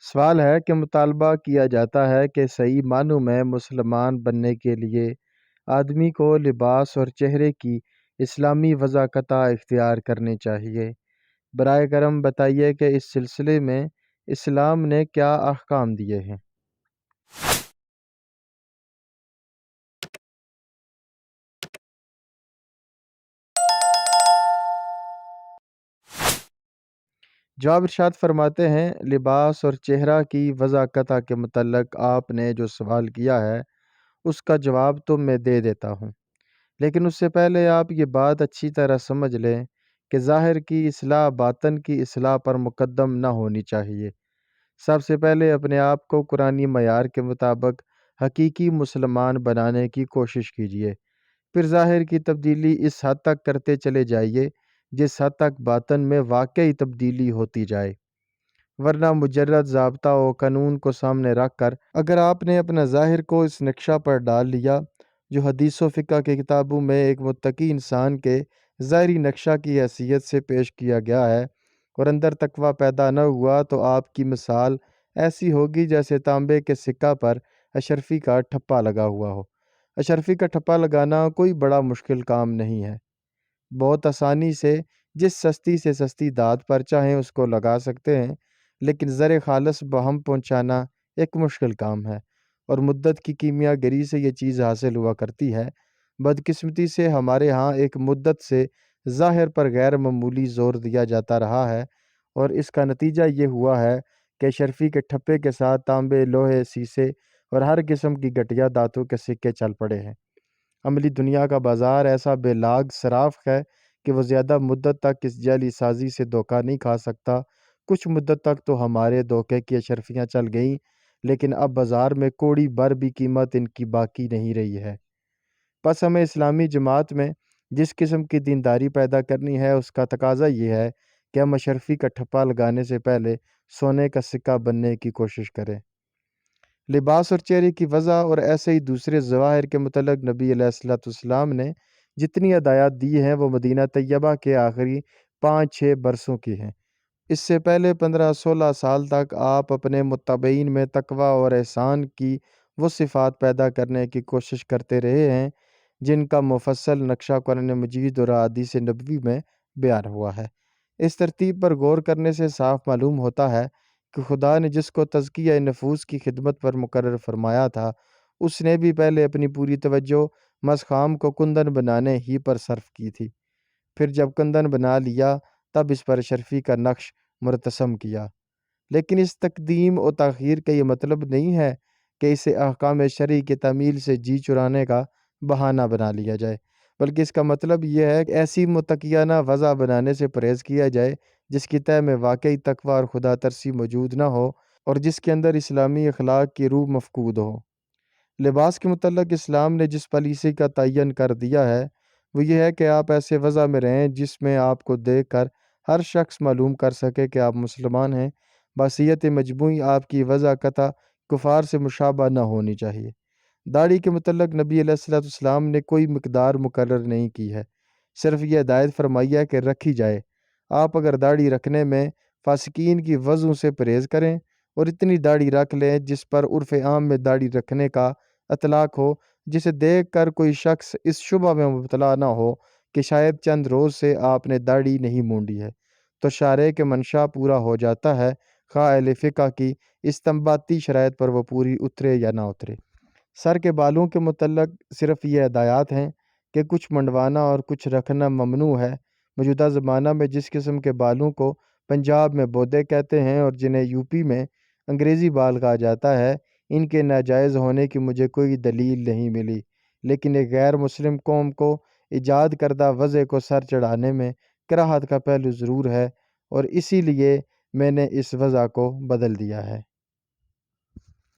سوال ہے کہ مطالبہ کیا جاتا ہے کہ صحیح معنوں میں مسلمان بننے کے لیے آدمی کو لباس اور چہرے کی اسلامی وضاحت اختیار کرنی چاہیے۔ برائے کرم بتائیے کہ اس سلسلے میں اسلام نے کیا احکام دیے ہیں۔ جواب ارشاد فرماتے ہیں، لباس اور چہرہ کی وضاحت کے متعلق آپ نے جو سوال کیا ہے اس کا جواب تو میں دے دیتا ہوں، لیکن اس سے پہلے آپ یہ بات اچھی طرح سمجھ لیں کہ ظاہر کی اصلاح باطن کی اصلاح پر مقدم نہ ہونی چاہیے۔ سب سے پہلے اپنے آپ کو قرآنی معیار کے مطابق حقیقی مسلمان بنانے کی کوشش کیجیے، پھر ظاہر کی تبدیلی اس حد تک کرتے چلے جائیے جس حد تک باطن میں واقعی تبدیلی ہوتی جائے، ورنہ مجرد ضابطہ و قانون کو سامنے رکھ کر اگر آپ نے اپنا ظاہر کو اس نقشہ پر ڈال لیا جو حدیث و فقہ کی کتابوں میں ایک متقی انسان کے ظاہری نقشہ کی حیثیت سے پیش کیا گیا ہے اور اندر تقویٰ پیدا نہ ہوا، تو آپ کی مثال ایسی ہوگی جیسے تانبے کے سکہ پر اشرفی کا ٹھپا لگا ہوا ہو۔ اشرفی کا ٹھپا لگانا کوئی بڑا مشکل کام نہیں ہے، بہت آسانی سے جس سستی سے سستی دھات پر چاہیں اس کو لگا سکتے ہیں، لیکن زر خالص بہم پہنچانا ایک مشکل کام ہے اور مدت کی کیمیا گری سے یہ چیز حاصل ہوا کرتی ہے۔ بدقسمتی سے ہمارے ہاں ایک مدت سے ظاہر پر غیر معمولی زور دیا جاتا رہا ہے اور اس کا نتیجہ یہ ہوا ہے کہ شرفی کے ٹھپے کے ساتھ تانبے، لوہے، سیسے اور ہر قسم کی گھٹیا دھاتوں کے سکے چل پڑے ہیں۔ عملی دنیا کا بازار ایسا بے لاگ صراف ہے کہ وہ زیادہ مدت تک اس جعلی سازی سے دھوکہ نہیں کھا سکتا۔ کچھ مدت تک تو ہمارے دھوکے کی اشرفیاں چل گئیں، لیکن اب بازار میں کوڑی بر بھی قیمت ان کی باقی نہیں رہی ہے۔ پس ہمیں اسلامی جماعت میں جس قسم کی دینداری پیدا کرنی ہے اس کا تقاضا یہ ہے کہ ہم اشرفی کا ٹھپا لگانے سے پہلے سونے کا سکہ بننے کی کوشش کریں۔ لباس اور چہرے کی وضع اور ایسے ہی دوسرے ظواہر کے متعلق نبی علیہ السلام نے جتنی ہدایات دی ہیں وہ مدینہ طیبہ کے آخری 5-6 برسوں کی ہیں۔ اس سے پہلے 15-16 سال تک آپ اپنے متبعین میں تقویٰ اور احسان کی وہ صفات پیدا کرنے کی کوشش کرتے رہے ہیں جن کا مفصل نقشہ قرآن مجید اور احادیث نبوی میں بیان ہوا ہے۔ اس ترتیب پر غور کرنے سے صاف معلوم ہوتا ہے کہ خدا نے جس کو تزکیہ نفوس کی خدمت پر مقرر فرمایا تھا اس نے بھی پہلے اپنی پوری توجہ مسخام کو کندن بنانے ہی پر صرف کی تھی، پھر جب کندن بنا لیا تب اس پر شرفی کا نقش مرتسم کیا۔ لیکن اس تقدیم و تاخیر کا یہ مطلب نہیں ہے کہ اسے احکام شرعی کی تعمیل سے جی چرانے کا بہانہ بنا لیا جائے، بلکہ اس کا مطلب یہ ہے کہ ایسی متقیانہ وضع بنانے سے پرہیز کیا جائے جس کی تہ میں واقعی تقویٰ اور خدا ترسی موجود نہ ہو اور جس کے اندر اسلامی اخلاق کی روح مفقود ہو۔ لباس کے متعلق اسلام نے جس پالیسی کا تعین کر دیا ہے وہ یہ ہے کہ آپ ایسے وضع میں رہیں جس میں آپ کو دیکھ کر ہر شخص معلوم کر سکے کہ آپ مسلمان ہیں۔ بحیثیت مجموعی آپ کی وضع قطع کفار سے مشابہ نہ ہونی چاہیے۔ داڑھی کے متعلق نبی علیہ السلام نے کوئی مقدار مقرر نہیں کی ہے، صرف یہ ہدایت فرمائی ہے کہ رکھی جائے۔ آپ اگر داڑھی رکھنے میں فاسقین کی وضعوں سے پرہیز کریں اور اتنی داڑھی رکھ لیں جس پر عرف عام میں داڑھی رکھنے کا اطلاق ہو، جسے دیکھ کر کوئی شخص اس شبہ میں مبتلا نہ ہو کہ شاید چند روز سے آپ نے داڑھی نہیں مونڈی ہے، تو شارع کے منشا پورا ہو جاتا ہے، خواہ اہل فقہ کی استنباطی شرائط پر وہ پوری اترے یا نہ اترے۔ سر کے بالوں کے متعلق صرف یہ ہدایات ہیں کہ کچھ منڈوانا اور کچھ رکھنا ممنوع ہے۔ موجودہ زمانہ میں جس قسم کے بالوں کو پنجاب میں بودے کہتے ہیں اور جنہیں یوپی میں انگریزی بال کہا جاتا ہے، ان کے ناجائز ہونے کی مجھے کوئی دلیل نہیں ملی، لیکن ایک غیر مسلم قوم کو ایجاد کردہ وضع کو سر چڑھانے میں کراہت کا پہلو ضرور ہے اور اسی لیے میں نے اس وضع کو بدل دیا ہے۔